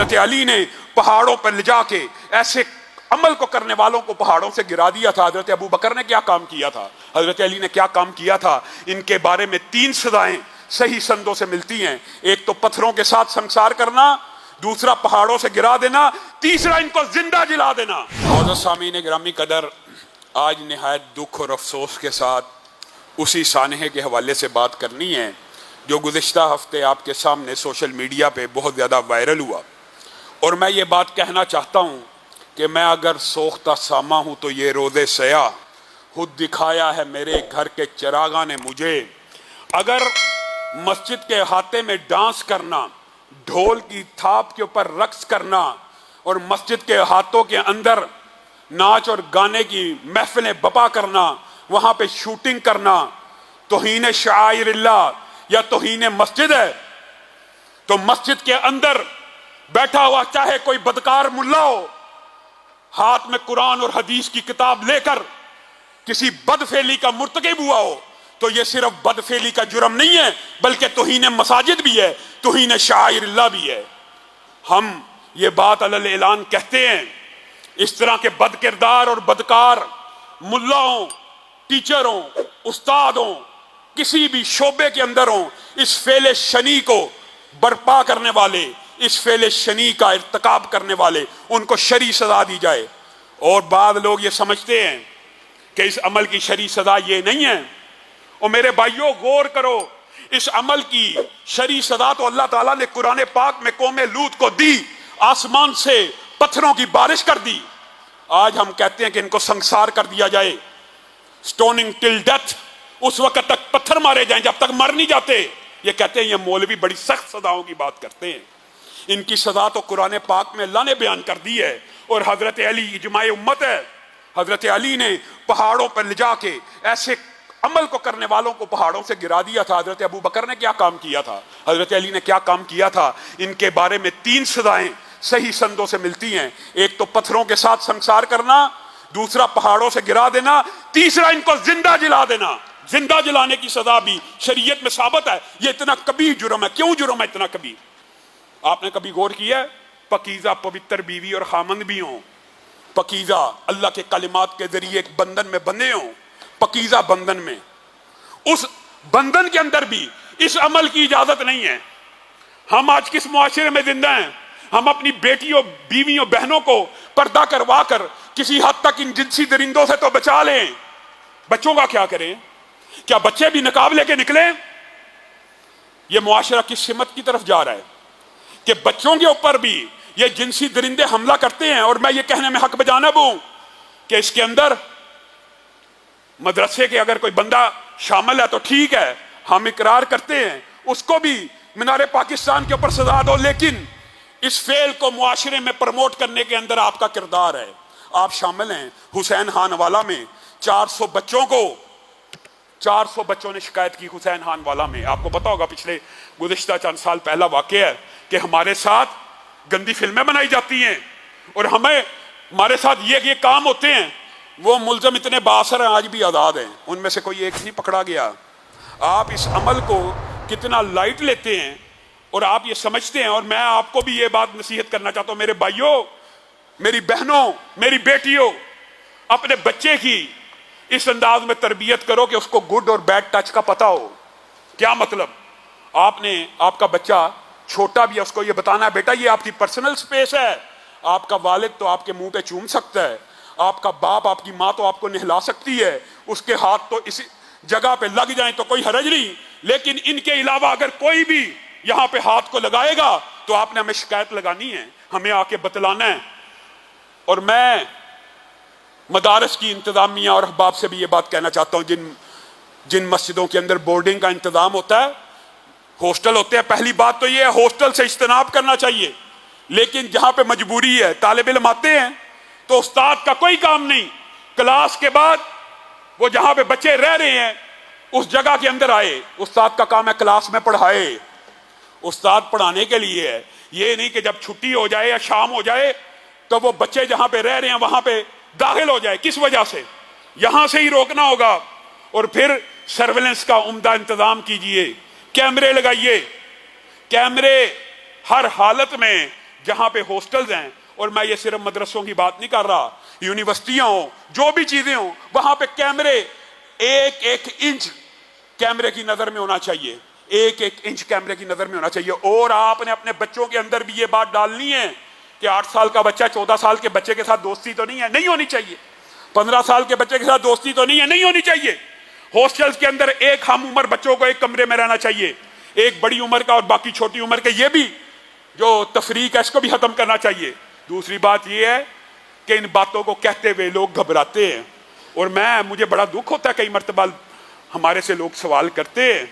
حضرت علی نے پہاڑوں پر لے جا کے ایسے عمل کو کرنے والوں کو پہاڑوں سے گرا دیا تھا۔ حضرت ابو بکر نے کیا کام کیا تھا، حضرت علی نے کیا کام کیا تھا، ان کے بارے میں 3 سزائیں صحیح سندوں سے ملتی ہیں۔ ایک تو پتھروں کے ساتھ سنسار کرنا، دوسرا پہاڑوں سے گرا دینا، تیسرا ان کو زندہ جلا دینا۔ معزز سامعین گرامی قدر، آج نہایت دکھ اور افسوس کے ساتھ اسی سانحے کے حوالے سے بات کرنی ہے جو گزشتہ ہفتے آپ کے سامنے سوشل میڈیا پہ بہت زیادہ وائرل ہوا، اور میں یہ بات کہنا چاہتا ہوں کہ میں اگر سوختہ ساما ہوں تو یہ روز سیاہ خود دکھایا ہے میرے گھر کے چراغاں نے مجھے۔ اگر مسجد کے احاطے میں ڈانس کرنا، ڈھول کی تھاپ کے اوپر رقص کرنا اور مسجد کے احاطوں کے اندر ناچ اور گانے کی محفلیں بپا کرنا، وہاں پہ شوٹنگ کرنا توہین شعائر اللہ یا توہین مسجد ہے، تو مسجد کے اندر بیٹھا ہوا چاہے کوئی بدکار ملا ہو، ہاتھ میں قرآن اور حدیث کی کتاب لے کر کسی بدفعلی کا مرتکب ہوا ہو، تو یہ صرف بدفعلی کا جرم نہیں ہے بلکہ توہین مساجد بھی ہے، توہین شعائر اللہ بھی ہے۔ ہم یہ بات علی اعلان کہتے ہیں، اس طرح کے بد کردار اور بدکار ملاؤں، ٹیچروں، استادوں، کسی بھی شعبے کے اندر ہوں، اس فعل شنی کو برپا کرنے والے، اس فعل شنی کا ارتکاب کرنے والے، ان کو شرعی سزا دی جائے۔ اور بعض لوگ یہ سمجھتے ہیں کہ اس عمل کی شرعی سزا یہ نہیں ہے، اور میرے بھائیوں غور کرو، اس عمل کی شرعی سزا تو اللہ تعالیٰ نے قرآن پاک میں قوم لوط کو دی، آسمان سے پتھروں کی بارش کر دی۔ آج ہم کہتے ہیں کہ ان کو سنسار کر دیا جائے، سٹوننگ ٹل ڈیتھ، اس وقت تک پتھر مارے جائیں جب تک مر نہیں جاتے۔ یہ کہتے ہیں یہ مولوی بڑی سخت سزاؤں کی بات کرتے ہیں، ان کی سزا تو قرآن پاک میں اللہ نے بیان کر دی ہے، اور حضرت علی اجماع امت ہے۔ حضرت علی نے پہاڑوں پر لے جا کے ایسے عمل کو کرنے والوں کو پہاڑوں سے گرا دیا تھا۔ حضرت ابو بکر نے کیا کام کیا تھا، حضرت علی نے کیا کام کیا تھا، ان کے بارے میں 3 سزائیں صحیح سندوں سے ملتی ہیں۔ ایک تو پتھروں کے ساتھ سنسار کرنا، دوسرا پہاڑوں سے گرا دینا، تیسرا ان کو زندہ جلا دینا۔ زندہ جلانے کی سزا بھی شریعت میں ثابت ہے۔ یہ اتنا کبیر جرم ہے۔ کیوں جرم ہے اتنا کبیر؟ آپ نے کبھی غور کیا ہے؟ پاکیزہ پوتر بیوی اور خامند بھی ہوں، پاکیزہ اللہ کے کلمات کے ذریعے ایک بندھن میں بندھے ہوں، پاکیزہ بندھن میں، اس بندھن کے اندر بھی اس عمل کی اجازت نہیں ہے۔ ہم آج کس معاشرے میں زندہ ہیں؟ ہم اپنی بیٹیوں، بیویوں، بہنوں کو پردہ کروا کر کسی حد تک ان جنسی درندوں سے تو بچا لیں، بچوں کا کیا کریں؟ کیا بچے بھی نقاب لے کے نکلیں؟ یہ معاشرہ کس سمت کی طرف جا رہا ہے کہ بچوں کے اوپر بھی یہ جنسی درندے حملہ کرتے ہیں؟ اور میں یہ کہنے میں حق بجانب ہوں کہ اس کے اندر مدرسے کے اگر کوئی بندہ شامل ہے تو ٹھیک ہے، ہم اقرار کرتے ہیں، اس کو بھی مینار پاکستان کے اوپر سزا دو، لیکن اس فعل کو معاشرے میں پروموٹ کرنے کے اندر آپ کا کردار ہے۔ آپ شامل ہیں حسین خان والا میں 400 بچوں نے شکایت کی حسین خان والا میں۔ آپ کو پتا ہوگا پچھلے گزشتہ چند سال پہلا واقعہ ہے کہ ہمارے ساتھ گندی فلمیں بنائی جاتی ہیں اور ہمارے ساتھ یہ کام ہوتے ہیں۔ وہ ملزم اتنے بااثر ہیں، آج بھی آزاد ہیں، ان میں سے کوئی ایک نہیں پکڑا گیا۔ آپ اس عمل کو کتنا لائٹ لیتے ہیں اور آپ یہ سمجھتے ہیں، اور میں آپ کو بھی یہ بات نصیحت کرنا چاہتا ہوں، میرے بھائیوں، میری بہنوں، میری بیٹیوں، اپنے بچے کی اس انداز میں تربیت کرو کہ اس کو گڈ اور بیڈ ٹچ کا پتہ ہو۔ کیا مطلب؟ آپ کا بچہ چھوٹا بھی ہے، اس کو یہ بتانا ہے بیٹا یہ آپ کی پرسنل سپیس ہے، آپ کا والد تو آپ کے منہ پہ چوم سکتا ہے، آپ کا باپ، آپ کی ماں تو آپ کو نہلا سکتی ہے، اس کے ہاتھ تو اس جگہ پہ لگ جائیں تو کوئی حرج نہیں، لیکن ان کے علاوہ اگر کوئی بھی یہاں پہ ہاتھ کو لگائے گا تو آپ نے ہمیں شکایت لگانی ہے، ہمیں آ کے بتلانا ہے۔ اور میں مدارس کی انتظامیہ اور احباب سے بھی یہ بات کہنا چاہتا ہوں، جن مسجدوں کے اندر بورڈنگ کا انتظام ہوتا ہے، ہاسٹل ہوتے ہیں، پہلی بات تو یہ ہے ہاسٹل سے اجتناب کرنا چاہیے، لیکن جہاں پہ مجبوری ہے، طالب علم آتے ہیں تو استاد کا کوئی کام نہیں، کلاس کے بعد وہ جہاں پہ بچے رہ رہے ہیں اس جگہ کے اندر آئے، استاد کا کام ہے کلاس میں پڑھائے، استاد پڑھانے کے لیے ہے، یہ نہیں کہ جب چھٹی ہو جائے یا شام ہو جائے تو وہ بچے جہاں پہ رہ رہے ہیں وہاں پہ داخل ہو جائے۔ کس وجہ سے؟ یہاں سے ہی روکنا ہوگا، اور پھر سرویلنس کا عمدہ انتظام کیجئے، کیمرے لگائیے، کیمرے ہر حالت میں جہاں پہ ہاسٹلز ہیں، اور میں یہ صرف مدرسوں کی بات نہیں کر رہا، یونیورسٹیاں ہوں، جو بھی چیزیں ہوں، وہاں پہ کیمرے ایک ایک انچ کیمرے کی نظر میں ہونا چاہیے، ایک ایک انچ کیمرے کی نظر میں ہونا چاہیے۔ اور آپ نے اپنے بچوں کے اندر بھی یہ بات ڈالنی ہے کہ 8 سال کا بچہ 14 سال کے بچے کے ساتھ دوستی تو نہیں ہے، نہیں ہونی چاہیے۔ 15 سال کے بچے کے ساتھ دوستی تو نہیں ہے، نہیں ہونی چاہیے۔ ہاسٹلز کے اندر ایک ہم عمر بچوں کو ایک کمرے میں رہنا چاہیے، ایک بڑی عمر کا اور باقی چھوٹی عمر کے۔ یہ بھی جو تفریق ہے اس کو بھی ختم کرنا چاہیے۔ دوسری بات یہ ہے کہ ان باتوں کو کہتے ہوئے لوگ گھبراتے ہیں، اور مجھے بڑا دکھ ہوتا ہے، کئی مرتبہ ہمارے سے لوگ سوال کرتے ہیں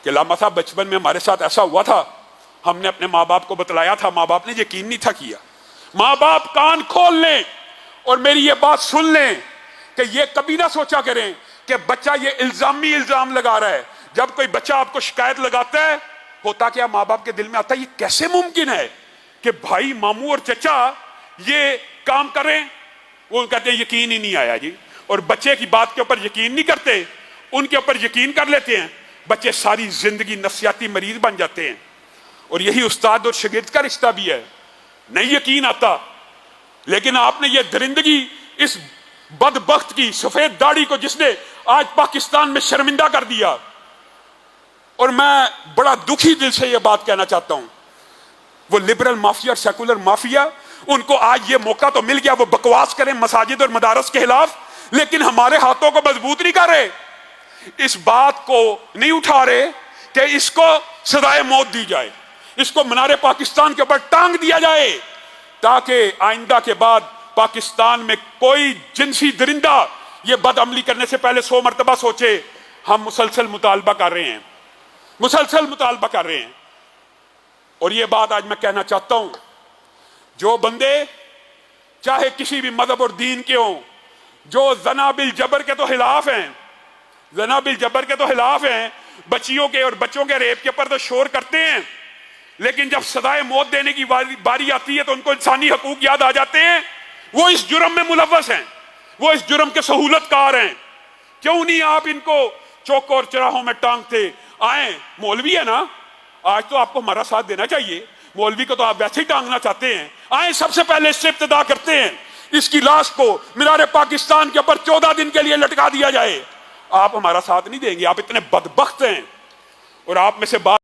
کہ علامہ صاحب بچپن میں ہمارے ساتھ ایسا ہوا تھا، ہم نے اپنے ماں باپ کو بتلایا تھا، ماں باپ نے یقین نہیں تھا کیا۔ ماں باپ کان کھول لیں اور میری یہ بات سن لیں کہ یہ کبھی نہ سوچا کریں کہ بچہ یہ الزام لگا رہا ہے۔ جب کوئی بچہ آپ کو شکایت لگاتا ہے، ہوتا کیا ماں باپ کے دل میں آتا ہے یہ کیسے ممکن ہے کہ بھائی ماموں اور چچا یہ کام کریں؟ وہ کہتے ہیں یقین ہی نہیں آیا جی، اور بچے کی بات کے اوپر یقین نہیں کرتے، ان کے اوپر یقین کر لیتے ہیں، بچے ساری زندگی نفسیاتی مریض بن جاتے ہیں۔ اور یہی استاد اور شاگرد کا رشتہ بھی ہے، نہیں یقین آتا، لیکن آپ نے یہ درندگی اس بدبخت کی سفید داڑھی کو جس نے آج پاکستان میں شرمندہ کر دیا، اور میں بڑا دکھی دل سے یہ بات کہنا چاہتا ہوں، وہ لبرل مافیا اور سیکولر مافیا، ان کو آج یہ موقع تو مل گیا وہ بکواس کریں مساجد اور مدارس کے خلاف، لیکن ہمارے ہاتھوں کو مضبوط نہیں کر رہے، اس بات کو نہیں اٹھا رہے کہ اس کو سزائے موت دی جائے، اس کو منار پاکستان کے اوپر ٹانگ دیا جائے، تاکہ آئندہ کے بعد پاکستان میں کوئی جنسی درندہ یہ بد عملی کرنے سے پہلے 100 مرتبہ سوچے۔ ہم مسلسل مطالبہ کر رہے ہیں، مسلسل مطالبہ کر رہے ہیں، اور یہ بات آج میں کہنا چاہتا ہوں، جو بندے چاہے کسی بھی مذہب اور دین کے ہوں، جو زنا بالجبر کے تو خلاف ہیں، زنا بالجبر کے تو خلاف ہیں، بچیوں کے اور بچوں کے ریپ کے اوپر تو شور کرتے ہیں، لیکن جب سزائے موت دینے کی باری آتی ہے تو ان کو انسانی حقوق یاد آ جاتے ہیں، وہ اس جرم میں ملوث ہیں، وہ اس جرم کے سہولت کار ہیں۔ کیوں نہیں آپ ان کو چوکوں اور چراہوں میں ٹانگتے؟ آئیں، مولوی ہے نا، آج تو آپ کو ہمارا ساتھ دینا چاہیے، مولوی کو تو آپ ویسے ہی ٹانگنا چاہتے ہیں، آئیں سب سے پہلے اس سے ابتدا کرتے ہیں، اس کی لاش کو مینار پاکستان کے اوپر 14 دن کے لیے لٹکا دیا جائے۔ آپ ہمارا ساتھ نہیں دیں گے، آپ اتنے بدبخت ہیں، اور آپ میں سے بات